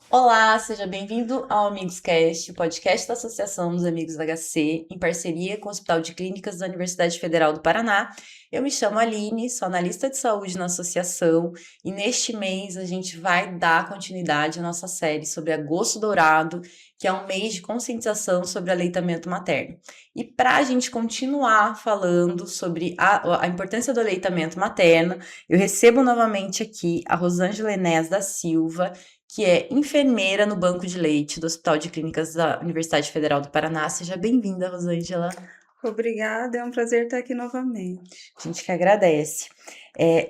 Olá, seja bem-vindo ao Amigos Cast, o podcast da Associação dos Amigos da HC, em parceria com o Hospital de Clínicas da Universidade Federal do Paraná. Eu me chamo Aline, sou analista de saúde na associação e neste mês a gente vai dar continuidade à nossa série sobre Agosto Dourado, que é um mês de conscientização sobre aleitamento materno. E para a gente continuar falando sobre a importância do aleitamento materno, eu recebo novamente aqui a Rosângela Enéas da Silva, que é enfermeira no Banco de Leite do Hospital de Clínicas da Universidade Federal do Paraná. Seja bem-vinda, Rosângela. Obrigada, é um prazer estar aqui novamente. A gente que agradece.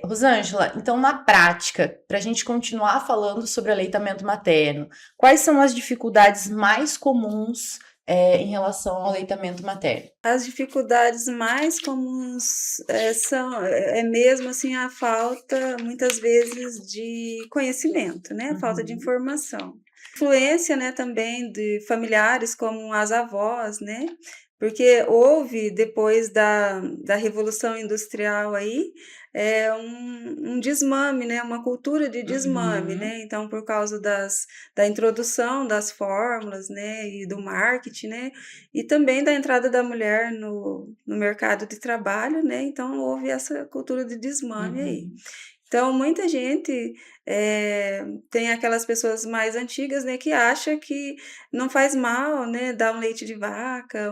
Rosângela, então na prática, para a gente continuar falando sobre aleitamento materno, quais são as dificuldades mais comuns em relação ao aleitamento materno? As dificuldades mais comuns é mesmo assim a falta, muitas vezes, de conhecimento, né? A falta de Uhum, informação. Influência, né, também de familiares como as avós, né? Porque houve, depois da Revolução Industrial aí, um desmame, né? Uma cultura de desmame, uhum, né? Então, por causa da introdução das fórmulas, né? E do marketing, né? E também da entrada da mulher no mercado de trabalho, né? Então houve essa cultura de desmame aí. uhum, Então muita gente tem aquelas pessoas mais antigas, né, que acha que não faz mal, né, dar um leite de vaca,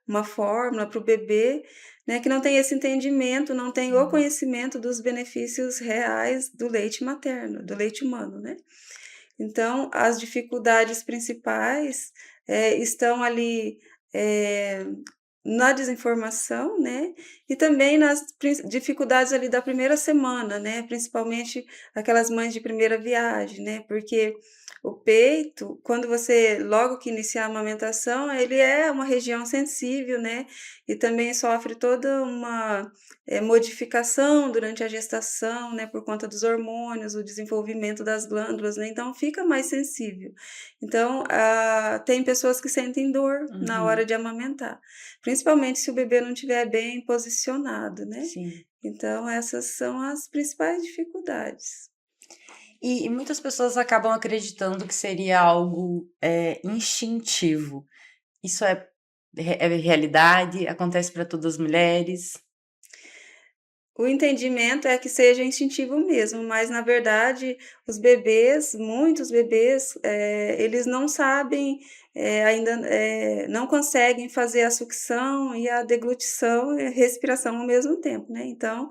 uma fórmula para o bebê, né, que não tem esse entendimento, não tem o sim. conhecimento dos benefícios reais do leite materno, do leite humano, né? Então, as dificuldades principais, estão ali, eh, na desinformação, né, e também nas dificuldades ali da primeira semana, né, principalmente aquelas mães de primeira viagem, né, porque o peito, quando você logo que inicia a amamentação, ele é uma região sensível, né, e também sofre toda uma, modificação durante a gestação, né, por conta dos hormônios, o desenvolvimento das glândulas, né, então fica mais sensível. Então, tem pessoas que sentem dor na hora Uhum, de amamentar, principalmente se o bebê não estiver bem posicionado, né. sim. Então essas são as principais dificuldades. E muitas pessoas acabam acreditando que seria algo instintivo. Isso é realidade? Acontece para todas as mulheres? O entendimento é que seja instintivo mesmo, mas na verdade os bebês, muitos bebês, eles não sabem, ainda, não conseguem fazer a sucção e a deglutição e a respiração ao mesmo tempo, né, então,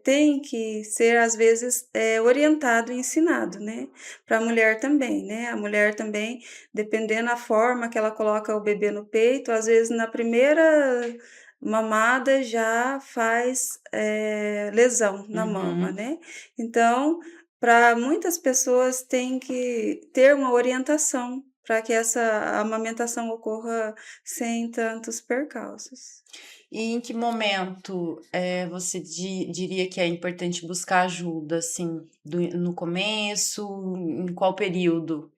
tem que ser às vezes, orientado e ensinado, né, para a mulher também, né, a mulher também, dependendo da forma que ela coloca o bebê no peito, às vezes na primeira mamada já faz, lesão na mama, Uhum. né. Então, para muitas pessoas tem que ter uma orientação para que essa amamentação ocorra sem tantos percalços. E em que momento, você diria que é importante buscar ajuda, assim, no começo, em qual período?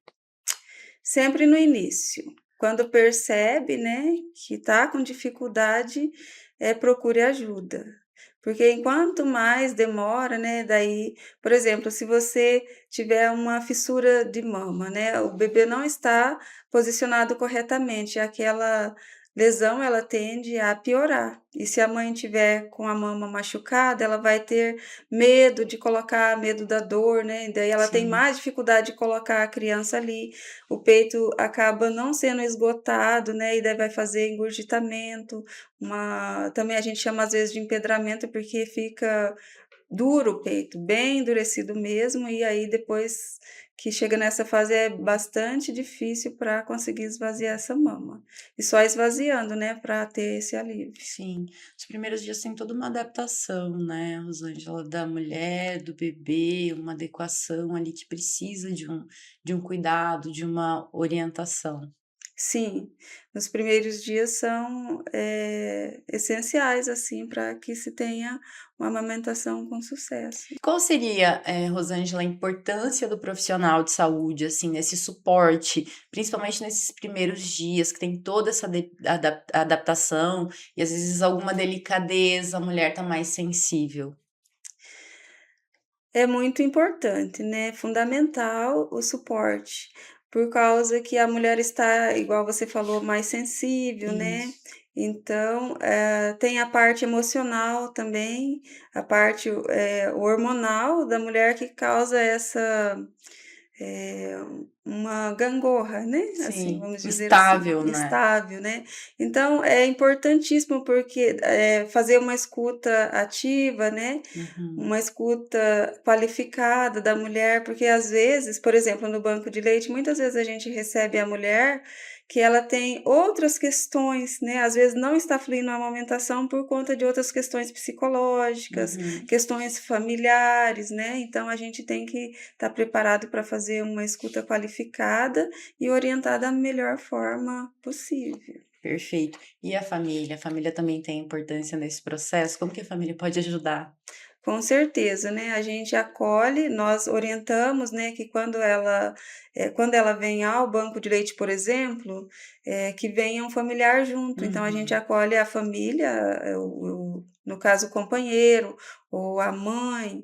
Sempre no início, quando percebe, né, que está com dificuldade, procure ajuda. Porque enquanto mais demora, né, daí, por exemplo, se você tiver uma fissura de mama, né, o bebê não está posicionado corretamente, aquela lesão ela tende a piorar. E se a mãe tiver com a mama machucada, ela vai ter medo de colocar, medo da dor, né, daí ela tem Sim. mais dificuldade de colocar a criança ali, o peito acaba não sendo esgotado, né, e daí vai fazer engurgitamento, também a gente chama às vezes de empedramento, porque fica duro o peito, bem endurecido mesmo, e aí depois que chega nessa fase é bastante difícil para conseguir esvaziar essa mama. E só esvaziando, né, para ter esse alívio. Sim, os primeiros dias tem toda uma adaptação, né, Rosângela, da mulher, do bebê, uma adequação ali que precisa de um cuidado, de uma orientação. Sim, os primeiros dias são, essenciais, assim, para que se tenha uma amamentação com sucesso. Qual seria, Rosângela, a importância do profissional de saúde, assim, nesse suporte, principalmente nesses primeiros dias que tem toda essa adaptação e às vezes alguma delicadeza, a mulher tá mais sensível? É muito importante, né, fundamental o suporte, por causa que a mulher está, igual você falou, mais sensível, né, Isso. então, tem a parte emocional também, a parte, hormonal da mulher que causa essa, eh, uma gangorra, né, assim, Sim, vamos dizer assim, estável, né? instável, né. Então é importantíssimo porque, fazer uma escuta ativa, né, Uhum, uma escuta qualificada da mulher, porque às vezes, por exemplo, no banco de leite, muitas vezes a gente recebe a mulher que ela tem outras questões, né, às vezes não está fluindo a amamentação por conta de outras questões psicológicas, uhum. questões familiares, né, então a gente tem que estar preparado para fazer uma escuta qualificada e orientar da melhor forma possível. Perfeito. E a família? A família também tem importância nesse processo? Como que a família pode ajudar? Com certeza, né, a gente acolhe, nós orientamos, né, que quando ela vem ao banco de leite, por exemplo, que venha um familiar junto, então a gente Uhum, acolhe a família, no caso o companheiro, ou a mãe,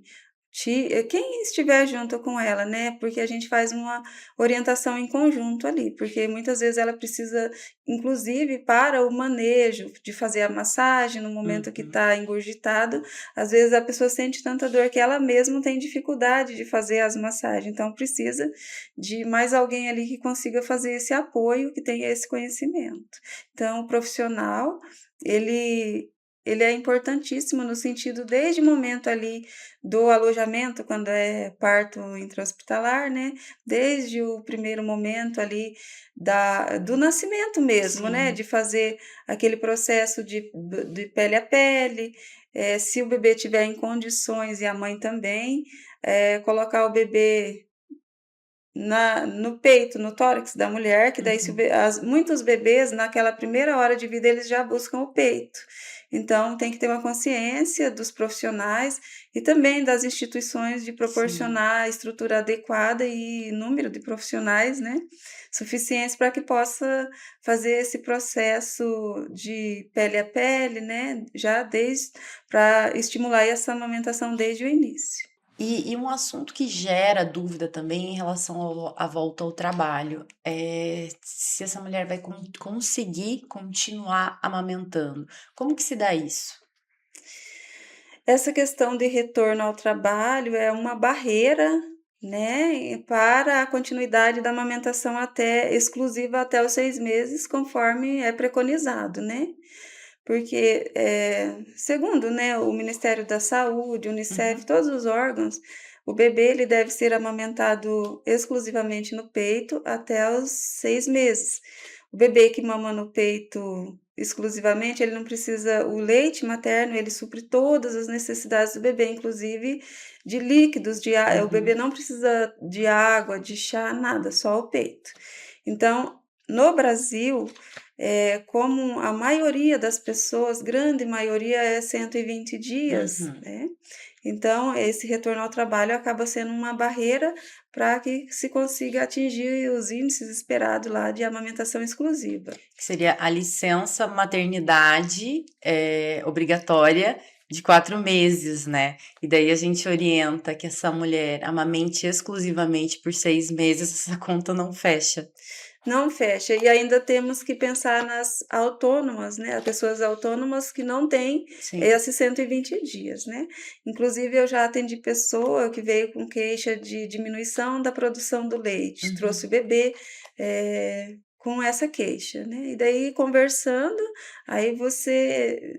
quem estiver junto com ela, né, porque a gente faz uma orientação em conjunto ali, porque muitas vezes ela precisa, inclusive para o manejo, de fazer a massagem no momento que uhum. está engurgitado, às vezes a pessoa sente tanta dor que ela mesma tem dificuldade de fazer as massagens, então precisa de mais alguém ali que consiga fazer esse apoio, que tenha esse conhecimento. Então o profissional, ele ele é importantíssimo no sentido desde o momento ali do alojamento, quando é parto intra-hospitalar, né, desde o primeiro momento ali do nascimento mesmo, né, Sim. de fazer aquele processo de pele a pele, se o bebê tiver em condições e a mãe também, colocar o bebê no peito, no tórax da mulher, que daí se o Uhum. be as muitos bebês naquela primeira hora de vida eles já buscam o peito. Então tem que ter uma consciência dos profissionais e também das instituições de Sim. proporcionar estrutura adequada e número de profissionais, né, suficientes para que possa fazer esse processo de pele a pele, né, já desde para estimular essa amamentação desde o início. E um assunto que gera dúvida também em relação à volta ao trabalho, é se essa mulher vai conseguir continuar amamentando. Como que se dá isso? Essa questão de retorno ao trabalho é uma barreira, né, para a continuidade da amamentação exclusiva até os 6 meses, conforme é preconizado, né. Porque, segundo, né, o Ministério da Saúde, Unicef, Uhum, todos os órgãos, o bebê ele deve ser amamentado exclusivamente no peito até os 6 meses. O bebê que mama no peito exclusivamente, ele não precisa o leite materno, ele supre todas as necessidades do bebê, inclusive de líquidos, o bebê uhum. não precisa de água, de chá, nada, só o peito. Então, no Brasil, como a maioria das pessoas, grande maioria é 120 dias, Uhum. né, então esse retorno ao trabalho acaba sendo uma barreira para que se consiga atingir os índices esperados lá de amamentação exclusiva. Que seria a licença maternidade, obrigatória de 4 meses, né. E daí a gente orienta que essa mulher amamente exclusivamente por 6 meses, essa conta não fecha. Não fecha. E ainda temos que pensar nas autônomas, né, as pessoas autônomas que não têm Sim. esses 120 dias, né. Inclusive eu já atendi pessoa que veio com queixa de diminuição da produção do leite, trouxe o Uhum. bebê, com essa queixa, né. E daí conversando, aí você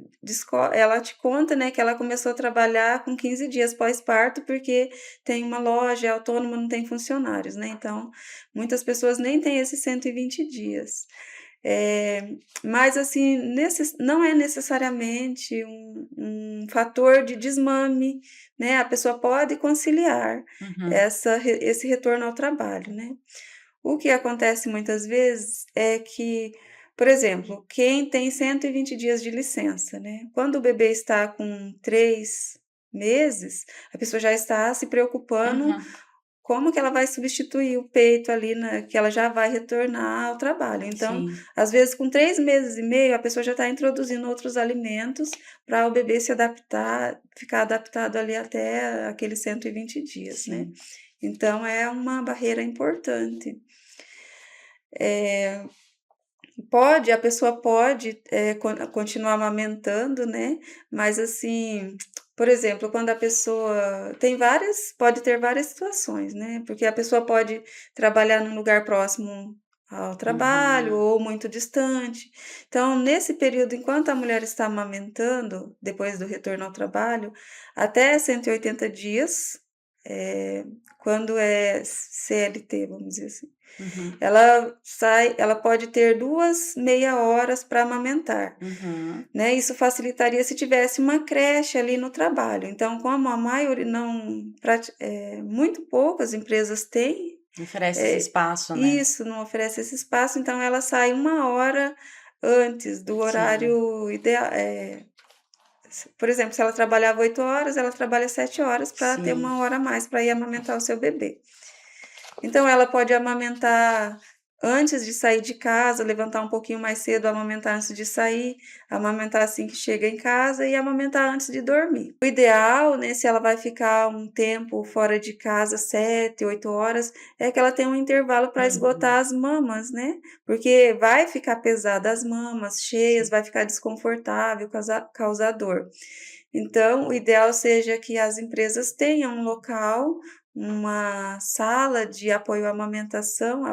ela te conta, né, que ela começou a trabalhar com 15 dias pós-parto, porque tem uma loja, é autônoma, não tem funcionários, né, então muitas pessoas nem têm esses 120 dias. Mas assim, não é necessariamente um fator de desmame, né, a pessoa pode conciliar Uhum. esse retorno ao trabalho, né. O que acontece muitas vezes é que, por exemplo, quem tem 120 dias de licença, né, quando o bebê está com 3 meses, a pessoa já está se preocupando Uhum. como que ela vai substituir o peito ali, que ela já vai retornar ao trabalho. Então, sim, às vezes, com 3 meses e meio, a pessoa já está introduzindo outros alimentos para o bebê se adaptar, ficar adaptado ali até aqueles 120 dias, né? sim. Então, é uma barreira importante. A pessoa pode continuar amamentando, né? Mas assim, por exemplo, quando a pessoa pode ter várias situações, né? Porque a pessoa pode trabalhar num lugar próximo ao trabalho Uhum, ou muito distante. Então, nesse período, enquanto a mulher está amamentando, depois do retorno ao trabalho, até 180 dias, eh, quando é CLT, vamos dizer assim. uhum, Ela pode ter 2 meia horas para amamentar, uhum. né, isso facilitaria se tivesse uma creche ali no trabalho. Então, como a maioria não muito poucas empresas têm, Oferece esse eh, espaço, né? isso, não oferece esse espaço, então ela sai 1 hora antes do Sim, horário ideal. Por exemplo, se ela trabalhava 8 horas, ela trabalha 7 horas para ter sim. 1 hora a mais para ir amamentar o seu bebê. Então ela pode amamentar antes de sair de casa, levantar um pouquinho mais cedo, amamentar antes de sair, amamentar assim que chega em casa e amamentar antes de dormir. O ideal, né, se ela vai ficar um tempo fora de casa, 7, 8 horas, é que ela tenha um intervalo para Uhum, esgotar as mamas, né? Porque vai ficar pesada as mamas, cheias, sim, vai ficar desconfortável, causar dor. Então, o ideal seja que as empresas tenham um local, uma sala de apoio à amamentação,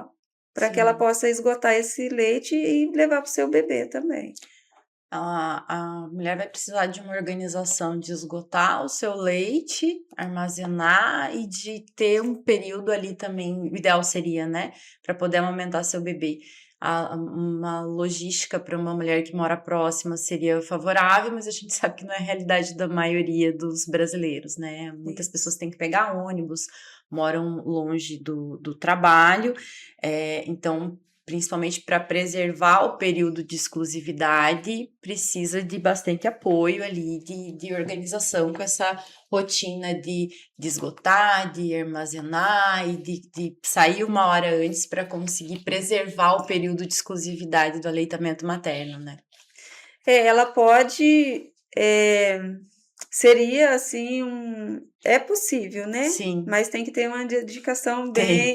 para que ela sim. possa esgotar esse leite e levar para o seu bebê também. A mulher vai precisar de uma organização de esgotar o seu leite, armazenar e de ter um período ali também, o ideal seria, né, para poder amamentar seu bebê. Uma logística para uma mulher que mora próxima seria favorável, mas a gente sabe que não é a realidade da maioria dos brasileiros, né? Muitas pessoas Isso. têm que pegar ônibus, moram longe do trabalho, então principalmente para preservar o período de exclusividade, precisa de bastante apoio ali, de organização com essa rotina de esgotar, de armazenar e de sair 1 hora antes para conseguir preservar o período de exclusividade do aleitamento materno, né? Ela pode, seria assim é possível, né, Sim, mas tem que ter uma dedicação tem. bem,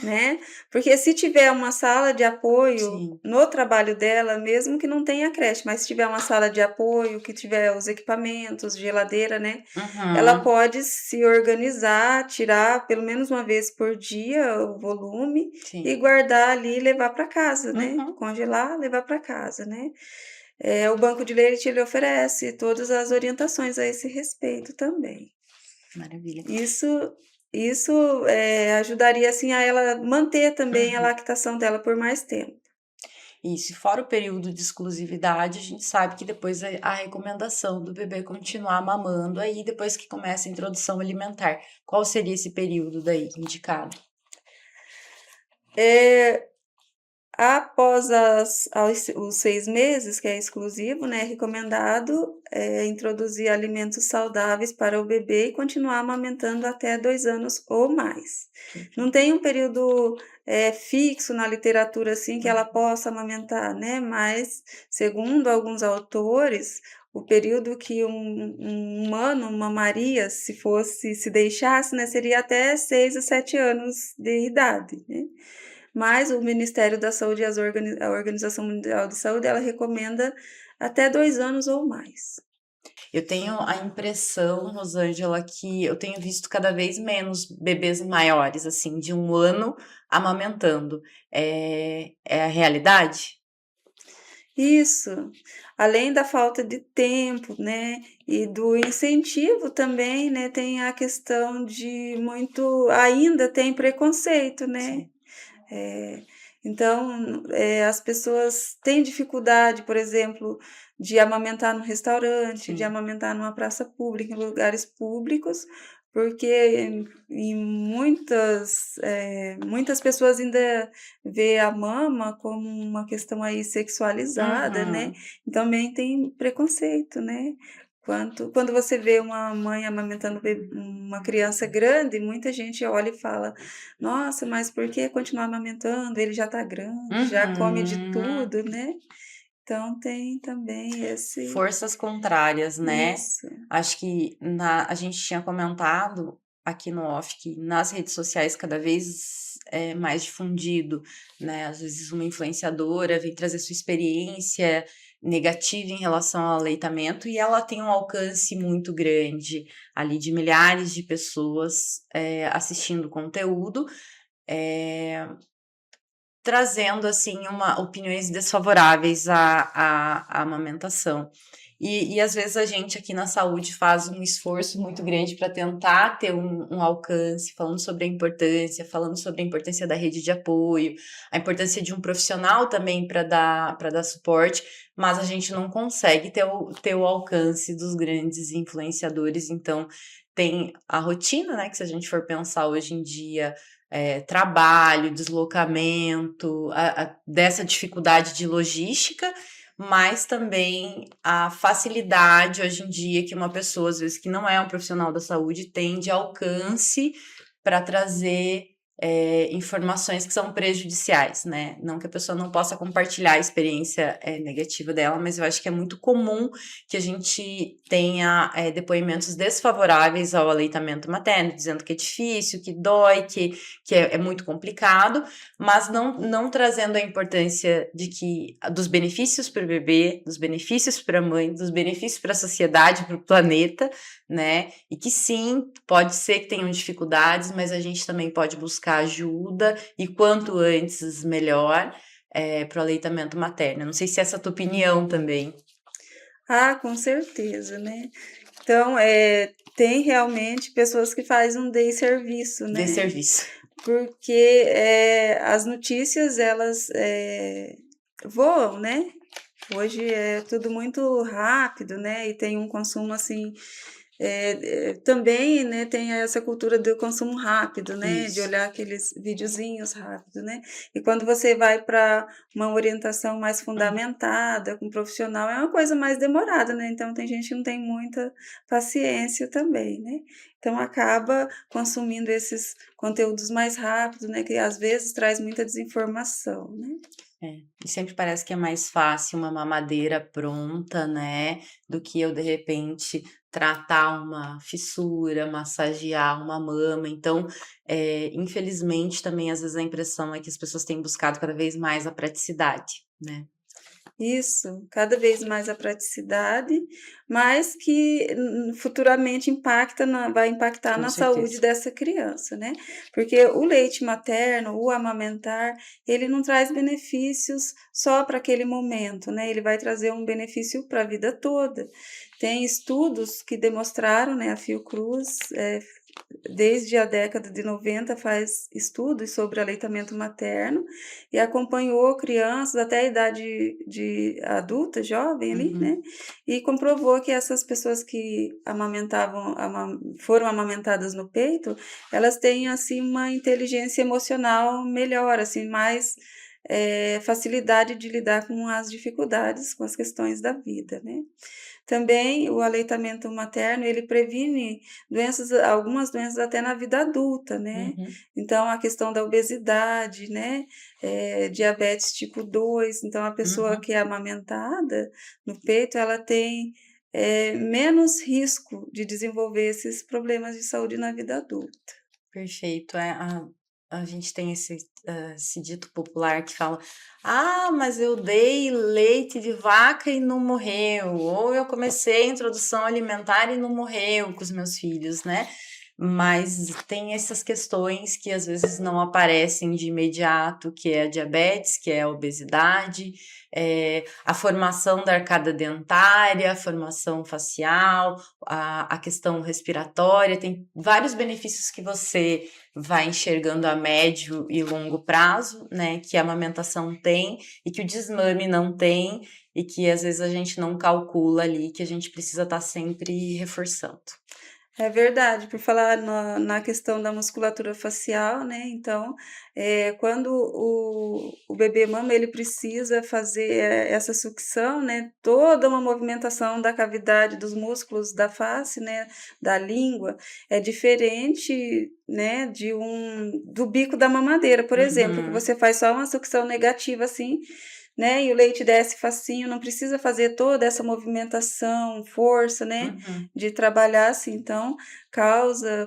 né, porque se tiver uma sala de apoio Sim. no trabalho dela, mesmo que não tenha creche, mas se tiver uma sala de apoio, que tiver os equipamentos, geladeira, né, ela Uhum, pode se organizar, tirar pelo menos uma vez por dia o volume e sim. guardar ali e levar para casa, né, Uhum, congelar, levar para casa, né. O banco de leite ele oferece todas as orientações a esse respeito também. maravilha. Isso ajudaria, assim, a ela manter também a Uhum. lactação dela por mais tempo. E se fora o período de exclusividade, a gente sabe que depois a recomendação do bebê continuar mamando aí depois que começa a introdução alimentar. Qual seria esse período daí indicado? Eh, Após os 6 meses, que é exclusivo, né, é recomendado, introduzir alimentos saudáveis para o bebê e continuar amamentando até 2 anos ou mais. Não Perfeito. tem um período, fixo na literatura, assim, que ela Uhum. possa amamentar, né, mas, segundo alguns autores, o período que um humano mamaria, se deixasse, né, seria até 6 a 7 anos de idade, né. Mas o Ministério da Saúde e a Organização Mundial de Saúde, ela recomenda até 2 anos ou mais. Eu tenho a impressão, Rosângela, que eu tenho visto cada vez menos bebês maiores, assim, de 1 ano amamentando. É a realidade? Isso, além da falta de tempo, né, e do incentivo também, né, tem a questão de muito ainda tem preconceito, né. Sim, Eh, então, as pessoas têm dificuldade, por exemplo, de amamentar no restaurante, de sim. amamentar numa praça pública, em lugares públicos, porque muitas pessoas ainda vê a mama como uma questão aí sexualizada, né, Uhum. e também tem preconceito, né. Quando você vê uma mãe amamentando uma criança grande, muita gente olha e fala: "Nossa, mas por que continuar amamentando? Ele já está grande, já come de Uhum. tudo", né. Então tem também esse Forças contrárias, né? isso. Acho que a gente tinha comentado aqui no off que nas redes sociais cada vez é mais difundido, né? Às vezes uma influenciadora vem trazer sua experiência negativa em relação ao aleitamento e ela tem um alcance muito grande ali de milhares de pessoas assistindo o conteúdo. É, trazendo assim opiniões desfavoráveis à amamentação. E às vezes a gente aqui na saúde faz um esforço muito grande para tentar ter um alcance, falando sobre a importância, falando sobre a importância da rede de apoio, a importância de um profissional também para dar suporte, mas a gente não consegue ter o alcance dos grandes influenciadores. Então tem a rotina, né? Que se a gente for pensar hoje em dia, trabalho, deslocamento, dessa dificuldade de logística, mas também a facilidade hoje em dia que uma pessoa, às vezes, que não é um profissional da saúde, tem de alcance para trazer informações que são prejudiciais, né? Não que a pessoa não possa compartilhar a experiência negativa dela, mas eu acho que é muito comum que a gente tenha depoimentos desfavoráveis ao aleitamento materno, dizendo que é difícil, que dói, que é muito complicado, mas não trazendo a importância dos benefícios para o bebê, dos benefícios para a mãe, dos benefícios para a sociedade, para o planeta, né? E que sim, pode ser que tenham dificuldades, mas a gente também pode buscar ajuda e quanto antes melhor para o aleitamento materno. Não sei se essa é a tua opinião também. Ah, com certeza, né. Então, tem realmente pessoas que fazem um desserviço, De né, serviço. porque, as notícias elas, voam, né. Hoje é tudo muito rápido, né, e tem um consumo, assim, também, né, tem essa cultura do consumo rápido, né, de Isso. olhar aqueles videozinhos rápido, né. E quando você vai para uma orientação mais fundamentada, com um profissional, é uma coisa mais demorada, né, então tem gente que não tem muita paciência também, né. Então acaba consumindo esses conteúdos mais rápidos, né, que às vezes traz muita desinformação, né. E sempre parece que é mais fácil uma mamadeira pronta, né, do que eu, de repente, tratar uma fissura, massagear uma mama. Então, infelizmente, também, às vezes, a impressão é que as pessoas têm buscado cada vez mais a praticidade, né. Isso, cada vez mais a praticidade, mas que futuramente vai impactar Com na saúde certeza. dessa criança, né. Porque o leite materno, o amamentar, ele não traz benefícios só para aquele momento, né, ele vai trazer um benefício para a vida toda. Tem estudos que demonstraram, né, a Fiocruz, desde a década de 90 faz estudos sobre aleitamento materno e acompanhou crianças até a idade de adulta, jovem ali, Uhum. né, e comprovou que essas pessoas que foram amamentadas no peito, elas têm, assim, uma inteligência emocional melhor, assim, mais, facilidade de lidar com as dificuldades, com as questões da vida, né. Também o aleitamento materno, ele previne algumas doenças até na vida adulta, né. Uhum. Então a questão da obesidade, né, diabetes tipo 2, então a pessoa Uhum. que é amamentada no peito, ela tem, menos risco de desenvolver esses problemas de saúde na vida adulta. Perfeito. A gente tem esse dito popular que fala: "Ah, mas eu dei leite de vaca e não morreu", ou "Eu comecei a introdução alimentar e não morreu com os meus filhos", né. Mas tem essas questões que às vezes não aparecem de imediato, que é a diabetes, que é a obesidade, a formação da arcada dentária, a formação facial, a questão respiratória, tem vários benefícios que você vai enxergando a médio e longo prazo, né, que a amamentação tem e que o desmame não tem e que às vezes a gente não calcula ali, que a gente precisa estar sempre reforçando. É verdade, por falar na questão da musculatura facial, né, então, quando o bebê mama, ele precisa fazer, essa sucção, né, toda uma movimentação da cavidade dos músculos da face, né, da língua, é diferente, né, do bico da mamadeira, por exemplo, que Uhum, você faz só uma sucção negativa, assim, né, e o leite desce facinho, não precisa fazer toda essa movimentação, força, né, uhum. de trabalhar assim, então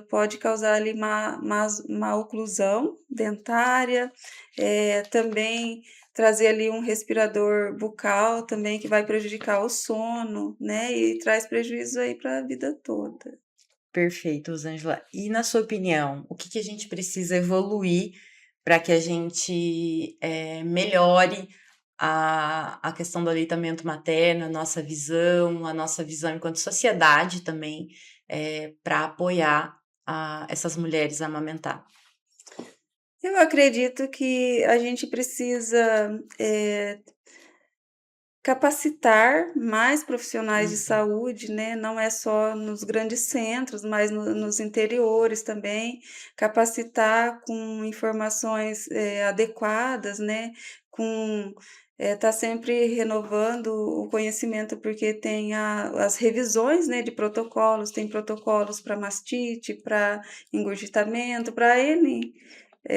pode causar ali má oclusão dentária, também trazer ali um respirador bucal também que vai prejudicar o sono, né, e traz prejuízo aí para a vida toda. Perfeito, Rosângela. E na sua opinião, o que que a gente precisa evoluir para que a gente melhore a questão do aleitamento materno, a nossa visão enquanto sociedade também, para apoiar essas mulheres a amamentar? Eu acredito que a gente precisa, capacitar mais profissionais de Uhum, saúde, né, não é só nos grandes centros, mas nos interiores também, capacitar com informações, adequadas, né, com tá sempre renovando o conhecimento, porque tem as revisões, né, de protocolos, tem protocolos para mastite, para engurgitamento, para N,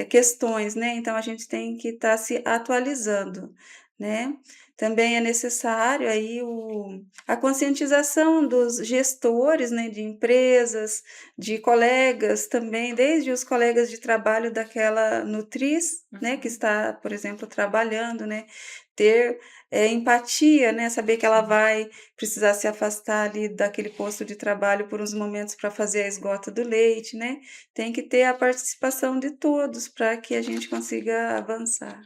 questões, né, então a gente tem que estar se atualizando, né. Também é necessário aí a conscientização dos gestores, né, de empresas, de colegas também, desde os colegas de trabalho daquela nutriz, né, que uhum, está, por exemplo, trabalhando, né, ter, empatia, né, saber que ela sim. vai precisar se afastar ali daquele posto de trabalho por uns momentos para fazer a esgota do leite, né. Tem que ter a participação de todos para que a gente consiga avançar.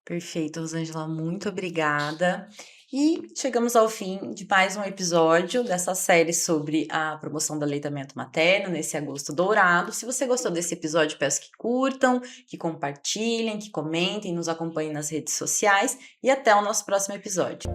Perfeito, Rosângela, muito obrigada. E chegamos ao fim de mais um episódio dessa série sobre a promoção do aleitamento materno nesse agosto dourado. Se você gostou desse episódio, peço que curtam, que compartilhem, que comentem, nos acompanhem nas redes sociais e até o nosso próximo episódio.